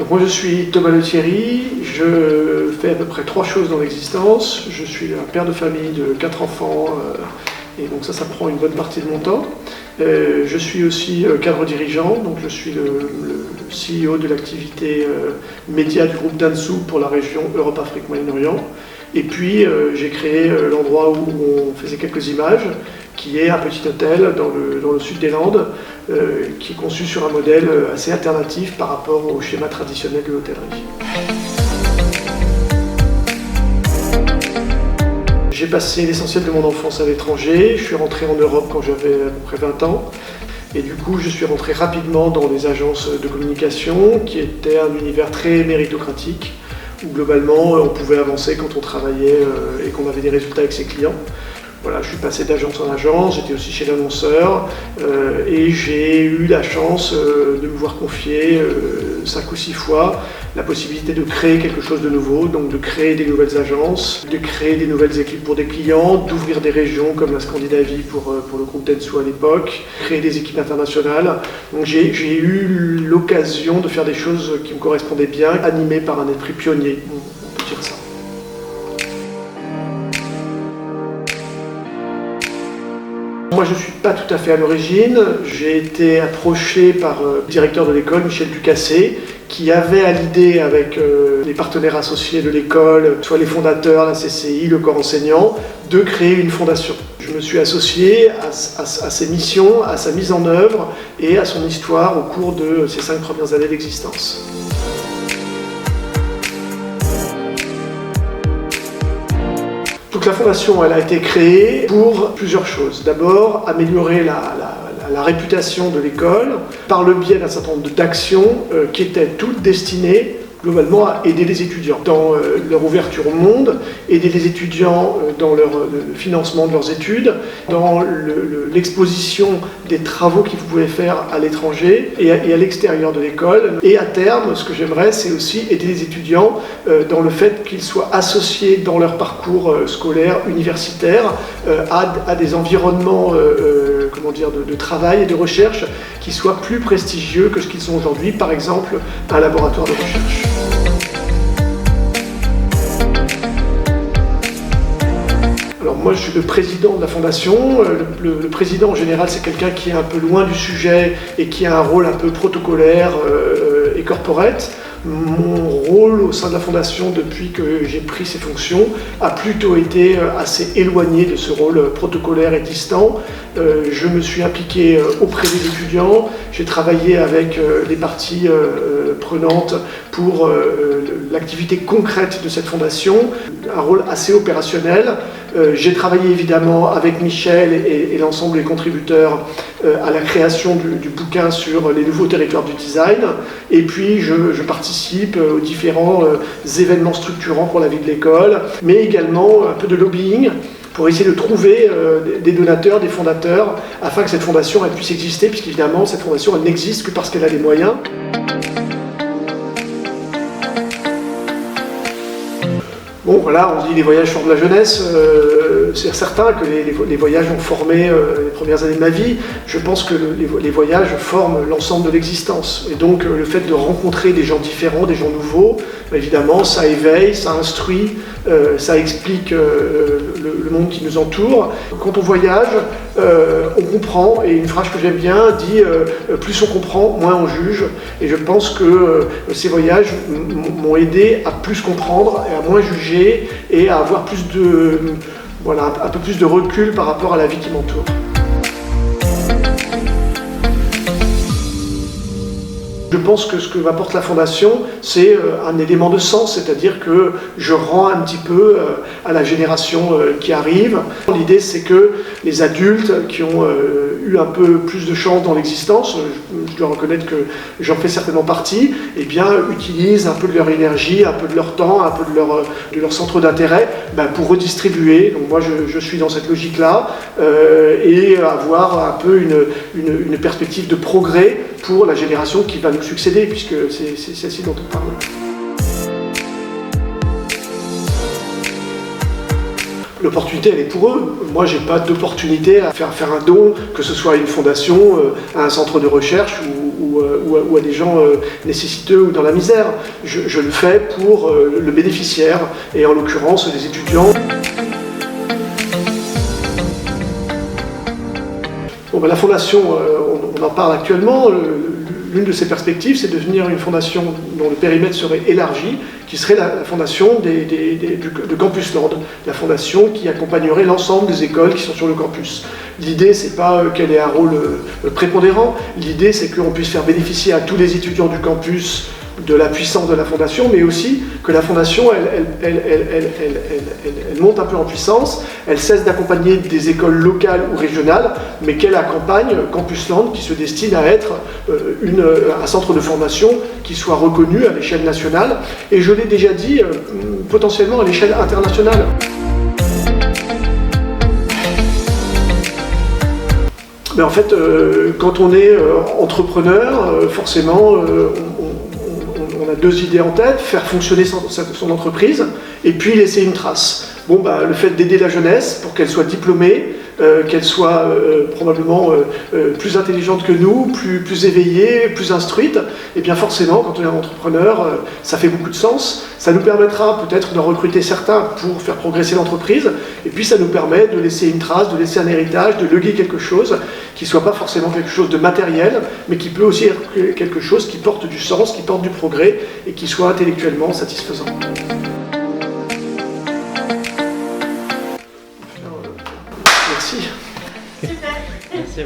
Donc moi je suis Thomas Lethierry, je fais à peu près 3 choses dans l'existence. Je suis un père de famille de 4 enfants, et donc ça prend une bonne partie de mon temps. Je suis aussi cadre dirigeant, donc je suis le CEO de l'activité média du groupe Dansu pour la région Europe-Afrique Moyen-Orient. Et puis j'ai créé l'endroit où on faisait quelques images, qui est un petit hôtel dans le sud des Landes, qui est conçu sur un modèle assez alternatif par rapport au schéma traditionnel de l'hôtellerie. J'ai passé l'essentiel de mon enfance à l'étranger, je suis rentré en Europe quand j'avais à peu près 20 ans. Et du coup, je suis rentré rapidement dans des agences de communication qui étaient un univers très méritocratique, où globalement on pouvait avancer quand on travaillait et qu'on avait des résultats avec ses clients. Voilà, je suis passé d'agence en agence, j'étais aussi chez l'annonceur et j'ai eu la chance de me voir confier 5 ou 6 fois la possibilité de créer quelque chose de nouveau, donc de créer des nouvelles agences, de créer des nouvelles équipes pour des clients, d'ouvrir des régions comme la Scandinavie pour le groupe Dentsu à l'époque, créer des équipes internationales. Donc j'ai eu l'occasion de faire des choses qui me correspondaient bien, animées par un esprit pionnier, on peut dire ça. Moi, je ne suis pas tout à fait à l'origine. J'ai été approché par le directeur de l'école, Michel Ducassé, qui avait à l'idée avec les partenaires associés de l'école, soit les fondateurs, la CCI, le corps enseignant, de créer une fondation. Je me suis associé à ses missions, à sa mise en œuvre et à son histoire au cours de ces 5 premières années d'existence. Donc la fondation, elle a été créée pour plusieurs choses. D'abord, améliorer la réputation de l'école par le biais d'un certain nombre d'actions qui étaient toutes destinées globalement à aider les étudiants dans leur ouverture au monde, aider les étudiants dans le financement de leurs études, dans l'exposition des travaux qu'ils pouvaient faire à l'étranger et à l'extérieur de l'école. Et à terme, ce que j'aimerais, c'est aussi aider les étudiants dans le fait qu'ils soient associés dans leur parcours scolaire, universitaire, à des environnements de travail et de recherche qui soient plus prestigieux que ce qu'ils sont aujourd'hui, par exemple un laboratoire de recherche. Alors moi je suis le président de la fondation. Le président en général c'est quelqu'un qui est un peu loin du sujet et qui a un rôle un peu protocolaire et corporate. Mon rôle au sein de la fondation depuis que j'ai pris ces fonctions a plutôt été assez éloigné de ce rôle protocolaire et distant. Je me suis impliqué auprès des étudiants, j'ai travaillé avec les parties prenantes pour l'activité concrète de cette fondation, un rôle assez opérationnel. J'ai travaillé évidemment avec Michel et l'ensemble des contributeurs à la création du bouquin sur les nouveaux territoires du design, et puis je participe aux différents événements structurants pour la vie de l'école, mais également un peu de lobbying pour essayer de trouver des donateurs, des fondateurs, afin que cette fondation elle puisse exister, puisqu'évidemment cette fondation elle n'existe que parce qu'elle a les moyens. Bon voilà, on dit les voyages forment la jeunesse, c'est certain que les voyages ont formé les premières années de ma vie. Je pense que les voyages forment l'ensemble de l'existence. Et donc le fait de rencontrer des gens différents, des gens nouveaux, évidemment ça éveille, ça instruit, ça explique le monde qui nous entoure. Quand on voyage, on comprend, et une phrase que j'aime bien dit plus on comprend, moins on juge. Et je pense que ces voyages m'ont aidé à plus comprendre et à moins juger et à avoir un peu plus de recul par rapport à la vie qui m'entoure. Je pense que ce que m'apporte la fondation, c'est un élément de sens, c'est-à-dire que je rends un petit peu à la génération qui arrive. L'idée, c'est que les adultes qui ont eu un peu plus de chance dans l'existence, je dois reconnaître que j'en fais certainement partie, eh bien, utilisent un peu de leur énergie, un peu de leur temps, un peu de leur centre d'intérêt pour redistribuer. Donc moi, je suis dans cette logique-là et avoir un peu une perspective de progrès pour la génération qui va nous succéder, puisque c'est celle-ci dont on parle. l'opportunité, elle est pour eux. Moi, j'ai pas d'opportunité à faire un don, que ce soit à une fondation, à un centre de recherche ou à des gens nécessiteux ou dans la misère. Je le fais pour le bénéficiaire, et en l'occurrence les étudiants. Bon, ben, la fondation, on en parle actuellement. L'une de ses perspectives, c'est de devenir une fondation dont le périmètre serait élargi, qui serait la fondation de Campus Land, la fondation qui accompagnerait l'ensemble des écoles qui sont sur le campus. L'idée, c'est pas qu'elle ait un rôle prépondérant, l'idée, c'est qu'on puisse faire bénéficier à tous les étudiants du campus de la puissance de la fondation, mais aussi que la fondation, elle monte un peu en puissance, elle cesse d'accompagner des écoles locales ou régionales, mais qu'elle accompagne Campus Land, qui se destine à être un centre de formation qui soit reconnu à l'échelle nationale, et je l'ai déjà dit, potentiellement à l'échelle internationale. Mais en fait, quand on est entrepreneur, forcément, on a deux idées en tête: faire fonctionner son entreprise et puis laisser une trace. Bon, bah, le fait d'aider la jeunesse pour qu'elle soit diplômée, qu'elle soit probablement plus intelligente que nous, plus éveillée, plus instruite, et bien forcément, quand on est un entrepreneur, ça fait beaucoup de sens. Ça nous permettra peut-être d'en recruter certains pour faire progresser l'entreprise, et puis ça nous permet de laisser une trace, de laisser un héritage, de léguer quelque chose qui ne soit pas forcément quelque chose de matériel, mais qui peut aussi être quelque chose qui porte du sens, qui porte du progrès, et qui soit intellectuellement satisfaisant. Merci. Super. Merci.